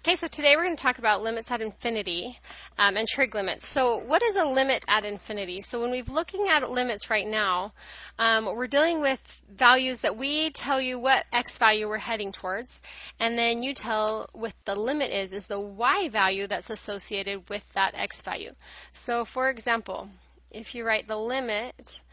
Okay, so today we're going to talk about limits at infinity and trig limits. So what is a limit at infinity? So when we're looking at limits right now, we're dealing with values that we tell you what x value we're heading towards, and then you tell what the limit is the y value that's associated with that x value. So for example, if you write the limit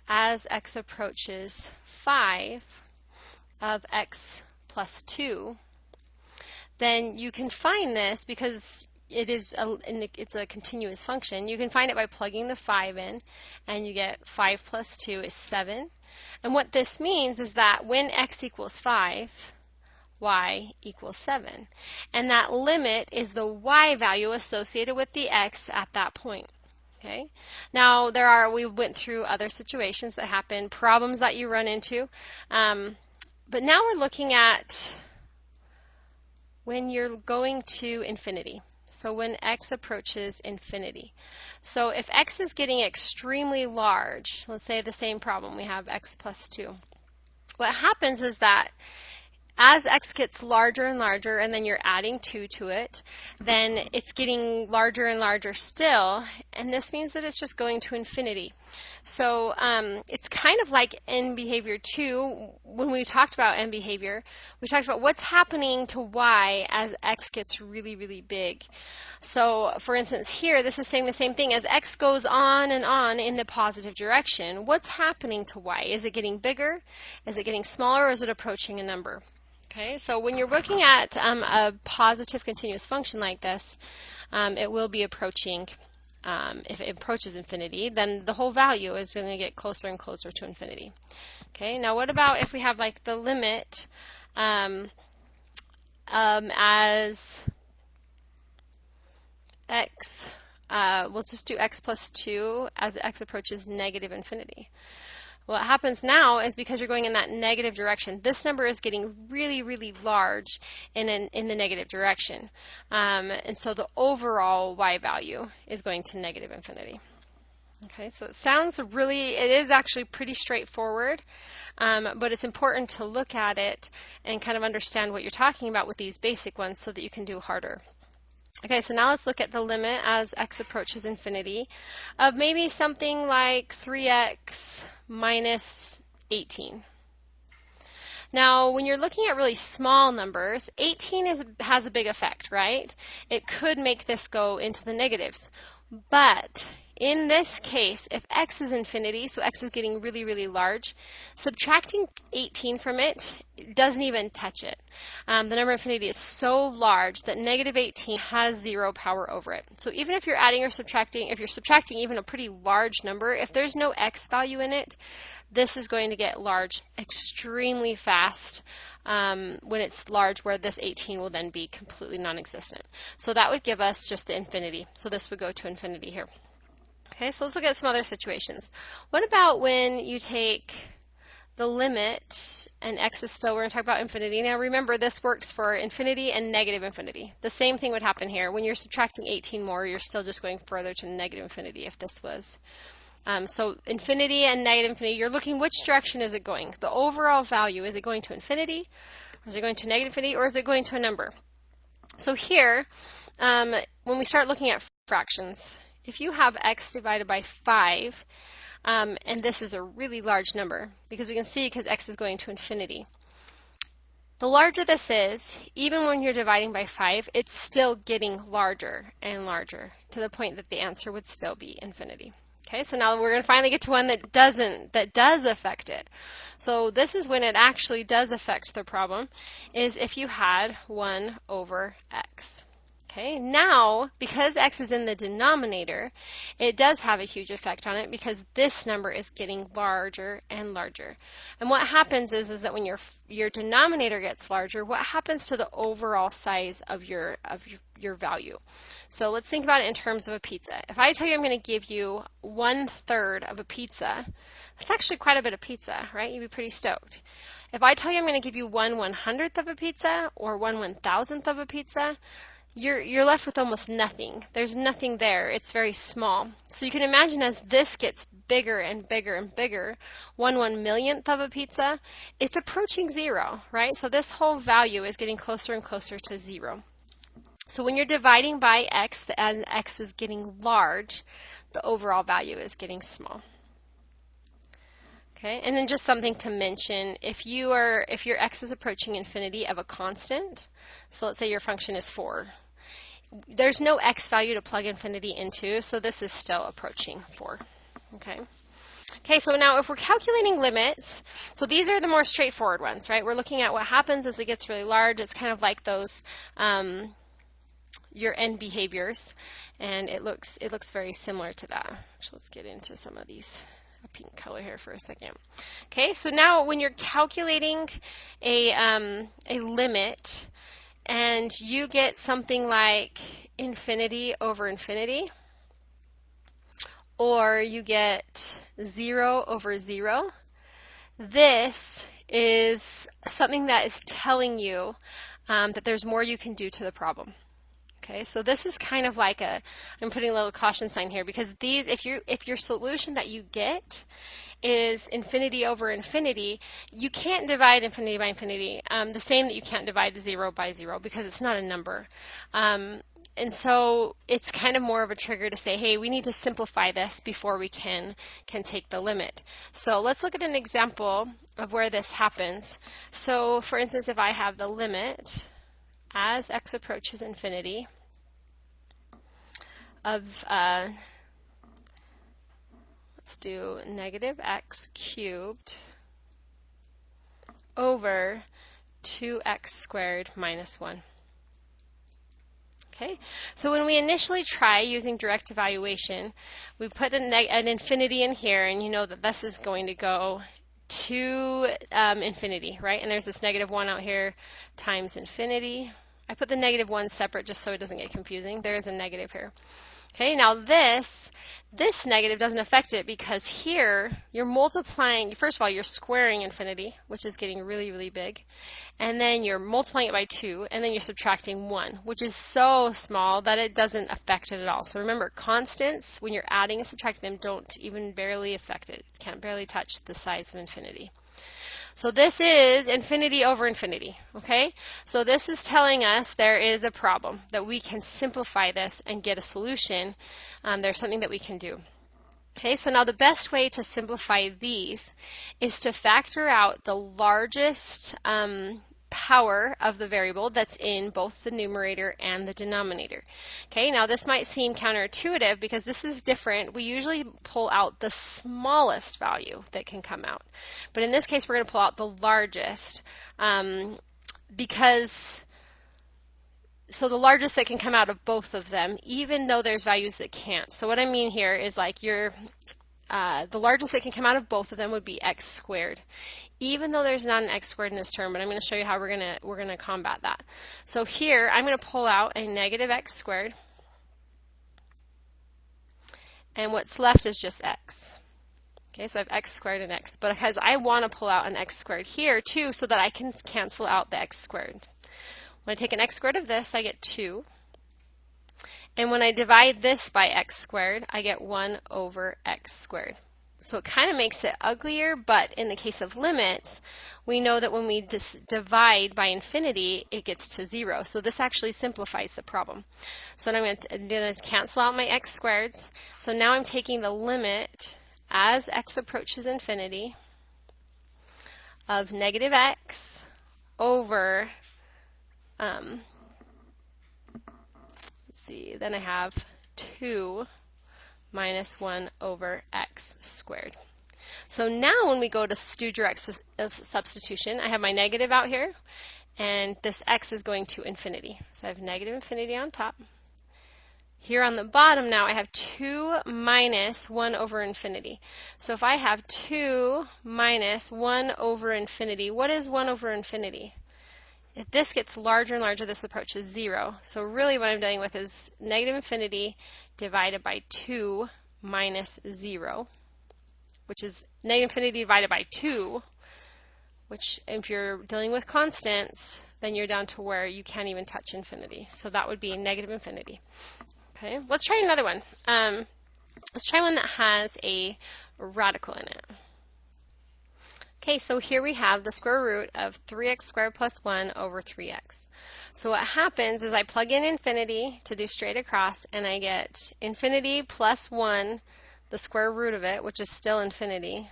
as x approaches 5 of x plus 2, then you can find this because it's a continuous function. You can find it by plugging the 5 in, and you get 5 plus 2 is 7. And what this means is that when x equals 5, y equals 7. And that limit is the y value associated with the x at that point. Okay. Now we went through other situations that happen, problems that you run into, but now we're looking at when you're going to infinity. So when x approaches infinity. So if x is getting extremely large, let's say the same problem, we have x plus 2. What happens is that as x gets larger and larger, and then you're adding 2 to it, then it's getting larger and larger still, and this means that it's just going to infinity. So it's kind of like end behavior 2. When we talked about end behavior, we talked about what's happening to y as x gets really, really big. So for instance here, this is saying the same thing. As x goes on and on in the positive direction, what's happening to y? Is it getting bigger? Is it getting smaller? Or is it approaching a number? Okay, so when you're looking at a positive continuous function like this, it will be approaching, if it approaches infinity, then the whole value is going to get closer and closer to infinity. Okay, now what about if we have like the limit as x, we'll just do x plus 2 as x approaches negative infinity. What happens now is because you're going in that negative direction, this number is getting really, really large in the negative direction. And so the overall y value is going to negative infinity. Okay, so it is actually pretty straightforward, but it's important to look at it and kind of understand what you're talking about with these basic ones so that you can do harder. Okay, so now let's look at the limit as x approaches infinity of maybe something like 3x minus 18. Now, when you're looking at really small numbers, 18 has a big effect, right? It could make this go into the negatives. But in this case, if x is infinity, so x is getting really, really large, subtracting 18 from it doesn't even touch it. The number of infinity is so large that negative 18 has 0 power over it. So even if you're adding or subtracting, if you're subtracting even a pretty large number, if there's no x value in it, this is going to get large extremely fast when it's large, where this 18 will then be completely non-existent. So that would give us just the infinity. So this would go to infinity here. Okay, so let's look at some other situations. What about when you take the limit and x is still, we're going to talk about infinity. Now remember, this works for infinity and negative infinity. The same thing would happen here. When you're subtracting 18 more, you're still just going further to negative infinity if this was. So infinity and negative infinity, you're looking which direction is it going. The overall value, is it going to infinity, or is it going to negative infinity, or is it going to a number? So here, when we start looking at fractions, if you have x divided by 5, and this is a really large number, because we can see because x is going to infinity. The larger this is, even when you're dividing by 5, it's still getting larger and larger to the point that the answer would still be infinity. Okay, so now we're going to finally get to one that does affect it. So this is when it actually does affect the problem, is if you had 1 over x. Okay, now, because x is in the denominator, it does have a huge effect on it because this number is getting larger and larger. And what happens is that when your denominator gets larger, what happens to the overall size of your value? So let's think about it in terms of a pizza. If I tell you I'm going to give you 1/3 of a pizza, that's actually quite a bit of pizza, right? You'd be pretty stoked. If I tell you I'm going to give you 1/100th of a pizza or 1/1000th of a pizza, you're left with almost nothing. There's nothing there. It's very small. So you can imagine as this gets bigger and bigger and bigger, 1/1,000,000th of a pizza, it's approaching 0, right? So this whole value is getting closer and closer to 0. So when you're dividing by x and x is getting large, the overall value is getting small. Okay, and then just something to mention, if your x is approaching infinity of a constant, so let's say your function is 4, there's no x value to plug infinity into, so this is still approaching 4. Okay. Okay, so now if we're calculating limits, so these are the more straightforward ones, right? We're looking at what happens as it gets really large. It's kind of like those your end behaviors, and it looks very similar to that. So let's get into some of these. A pink color here for a second. Okay, so now when you're calculating a limit and you get something like infinity over infinity, or you get 0 over 0, this is something that is telling you that there's more you can do to the problem. Okay, so this is kind of like I'm putting a little caution sign here, because these, if your solution that you get is infinity over infinity, you can't divide infinity by infinity, the same that you can't divide 0 by 0, because it's not a number. And so it's kind of more of a trigger to say, hey, we need to simplify this before we can take the limit. So let's look at an example of where this happens. So for instance, if I have the limit as x approaches infinity of, let's do negative x cubed over 2x squared minus 1. Okay, so when we initially try using direct evaluation, we put an infinity in here, and you know that this is going to go to infinity, right? And there's this negative 1 out here times infinity. I put the negative 1 separate just so it doesn't get confusing. There is a negative here. Okay, now this negative doesn't affect it, because here you're multiplying, first of all, you're squaring infinity, which is getting really, really big. And then you're multiplying it by 2, and then you're subtracting 1, which is so small that it doesn't affect it at all. So remember, constants, when you're adding and subtracting them, don't even barely affect it. It can't barely touch the size of infinity. So this is infinity over infinity, okay? So this is telling us there is a problem, that we can simplify this and get a solution. There's something that we can do. Okay, so now the best way to simplify these is to factor out the largest power of the variable that's in both the numerator and the denominator. Okay, now this might seem counterintuitive because this is different. We usually pull out the smallest value that can come out. But in this case, we're going to pull out the largest so the largest that can come out of both of them, even though there's values that can't. So what I mean here is like the largest that can come out of both of them would be x squared, even though there's not an x squared in this term, but I'm going to show you how we're going to combat that. So here I'm going to pull out a negative x squared, and what's left is just x. Okay, so I have x squared and x, but because I want to pull out an x squared here too, so that I can cancel out the x squared. When I take an x squared of this, I get 2. And when I divide this by x squared, I get 1 over x squared. So it kind of makes it uglier, but in the case of limits, we know that when we divide by infinity, it gets to 0. So this actually simplifies the problem. So I'm going to cancel out my x squareds. So now I'm taking the limit as x approaches infinity of negative x over let's see, then I have 2 minus 1 over x squared. So now when we go to do direct substitution, I have my negative out here, and this x is going to infinity. So I have negative infinity on top. Here on the bottom now I have 2 minus 1 over infinity. So if I have 2 minus 1 over infinity, what is 1 over infinity? If this gets larger and larger, this approaches 0. So really what I'm dealing with is negative infinity divided by 2 minus 0, which is negative infinity divided by 2, which if you're dealing with constants, then you're down to where you can't even touch infinity. So that would be negative infinity. Okay, let's try another one. Let's try one that has a radical in it. Okay, so here we have the square root of 3x squared plus 1 over 3x. So what happens is I plug in infinity to do straight across, and I get infinity plus 1, the square root of it, which is still infinity,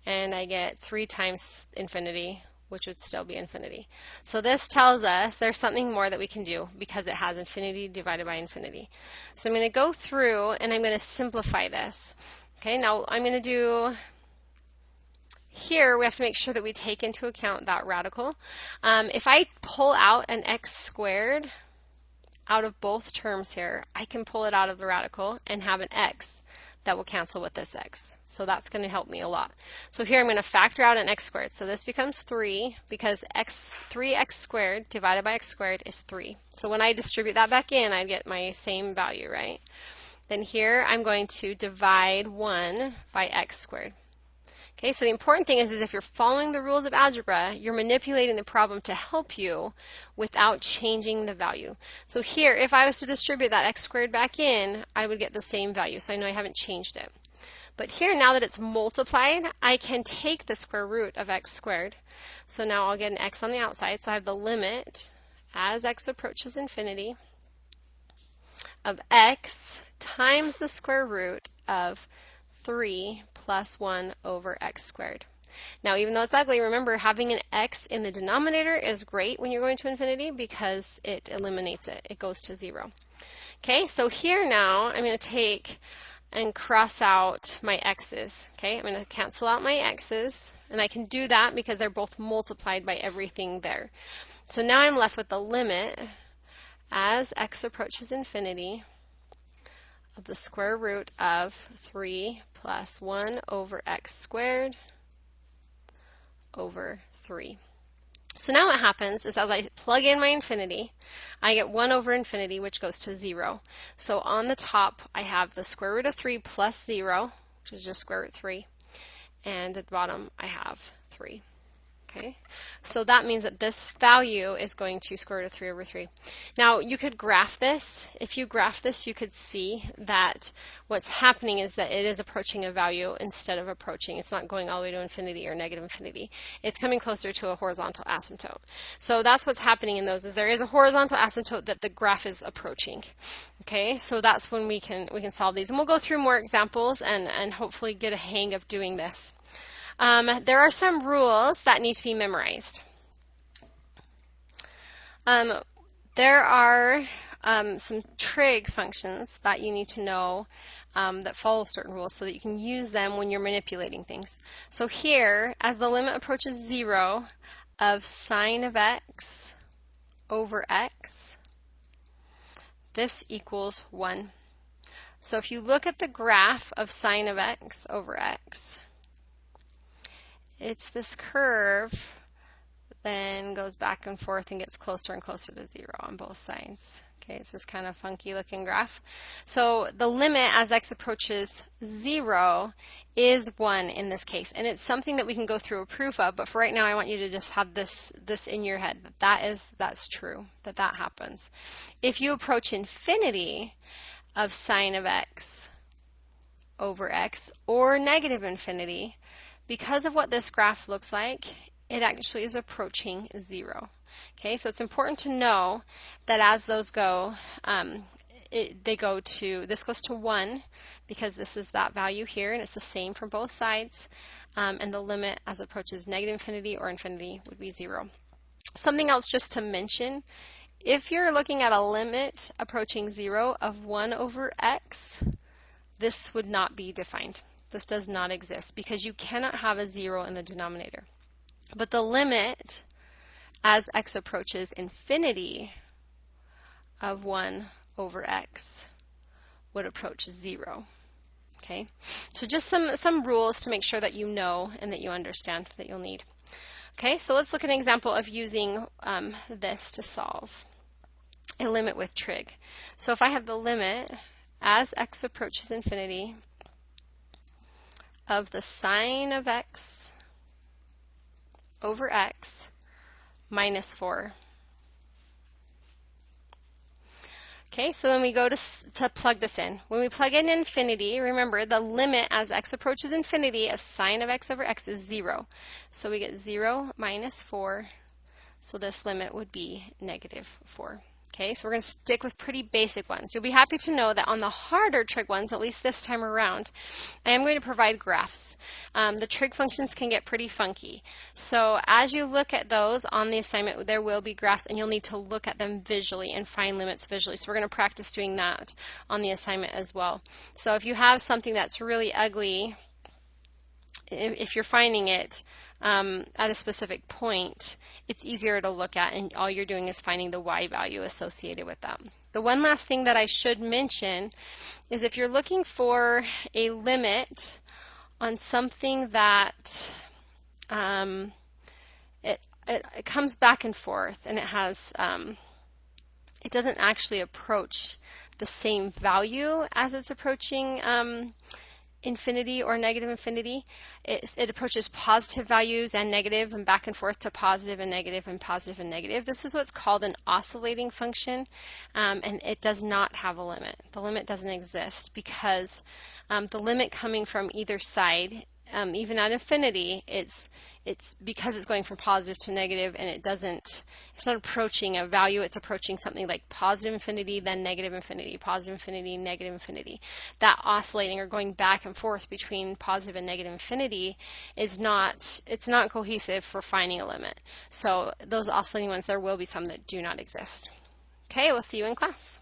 and I get 3 times infinity, which would still be infinity. So this tells us there's something more that we can do because it has infinity divided by infinity. So I'm going to go through and I'm going to simplify this. Okay, now I'm going to do... Here we have to make sure that we take into account that radical. If I pull out an x squared out of both terms here, I can pull it out of the radical and have an x that will cancel with this x. So that's going to help me a lot. So here I'm going to factor out an x squared. So this becomes 3 because 3x squared divided by x squared is 3. So when I distribute that back in, I get my same value, right? Then here I'm going to divide 1 by x squared. Okay, so the important thing is if you're following the rules of algebra, you're manipulating the problem to help you without changing the value. So here, if I was to distribute that x squared back in, I would get the same value, so I know I haven't changed it. But here, now that it's multiplied, I can take the square root of x squared. So now I'll get an x on the outside, so I have the limit as x approaches infinity of x times the square root of 3 plus 1 over x squared. Now, even though it's ugly, remember having an x in the denominator is great when you're going to infinity because it eliminates it. It goes to 0. Okay, so here now I'm going to take and cross out my x's. Okay, I'm going to cancel out my x's, and I can do that because they're both multiplied by everything there. So now I'm left with the limit as x approaches infinity of the square root of 3 plus 1 over x squared over 3. So now what happens is as I plug in my infinity, I get 1 over infinity, which goes to 0. So on the top, I have the square root of 3 plus 0, which is just square root 3, and at the bottom, I have 3. Okay, so that means that this value is going to square root of 3 over 3. Now, you could graph this. If you graph this, you could see that what's happening is that it is approaching a value instead of approaching. It's not going all the way to infinity or negative infinity. It's coming closer to a horizontal asymptote. So that's what's happening in those, is there is a horizontal asymptote that the graph is approaching. Okay, so that's when we can solve these. And we'll go through more examples and hopefully get a hang of doing this. There are some rules that need to be memorized. There are some trig functions that you need to know that follow certain rules so that you can use them when you're manipulating things. So here, as the limit approaches 0 of sine of x over x, this equals 1. So if you look at the graph of sine of x over x, it's this curve, then goes back and forth and gets closer and closer to 0 on both sides. Okay, it's this kind of funky looking graph. So the limit as x approaches 0 is 1 in this case. And it's something that we can go through a proof of, but for right now I want you to just have this in your head, that's true, that happens. If you approach infinity of sine of x over x, or negative infinity, because of what this graph looks like, it actually is approaching 0. Okay, so it's important to know that as those go, this goes to 1 because this is that value here, and it's the same for both sides, and the limit as it approaches negative infinity or infinity would be 0. Something else just to mention, if you're looking at a limit approaching 0 of 1 over x, this would not be defined. This does not exist because you cannot have a 0 in the denominator. But the limit as x approaches infinity of 1 over x would approach 0. Okay, so just some rules to make sure that you know and that you understand that you'll need. Okay, so let's look at an example of using this to solve a limit with trig. So if I have the limit as x approaches infinity of the sine of x over x minus 4. Okay, so then we go to plug this in. When we plug in infinity, remember the limit as x approaches infinity of sine of x over x is 0. So we get 0 minus 4. So this limit would be negative 4. Okay, so we're going to stick with pretty basic ones. You'll be happy to know that on the harder trig ones, at least this time around, I am going to provide graphs. The trig functions can get pretty funky. So as you look at those on the assignment, there will be graphs, and you'll need to look at them visually and find limits visually. So we're going to practice doing that on the assignment as well. So if you have something that's really ugly, if you're finding it at a specific point, it's easier to look at, and all you're doing is finding the y value associated with that. The one last thing that I should mention is if you're looking for a limit on something that it comes back and forth, and it has it doesn't actually approach the same value as it's approaching infinity or negative infinity. It approaches positive values and negative, and back and forth to positive and negative and positive and negative. This is what's called an oscillating function, and it does not have a limit. The limit doesn't exist because the limit coming from either side, even at infinity, it's because it's going from positive to negative, and it's not approaching a value, it's approaching something like positive infinity, then negative infinity, positive infinity, negative infinity. That oscillating or going back and forth between positive and negative infinity it's not cohesive for finding a limit. So those oscillating ones, there will be some that do not exist. Okay, we'll see you in class.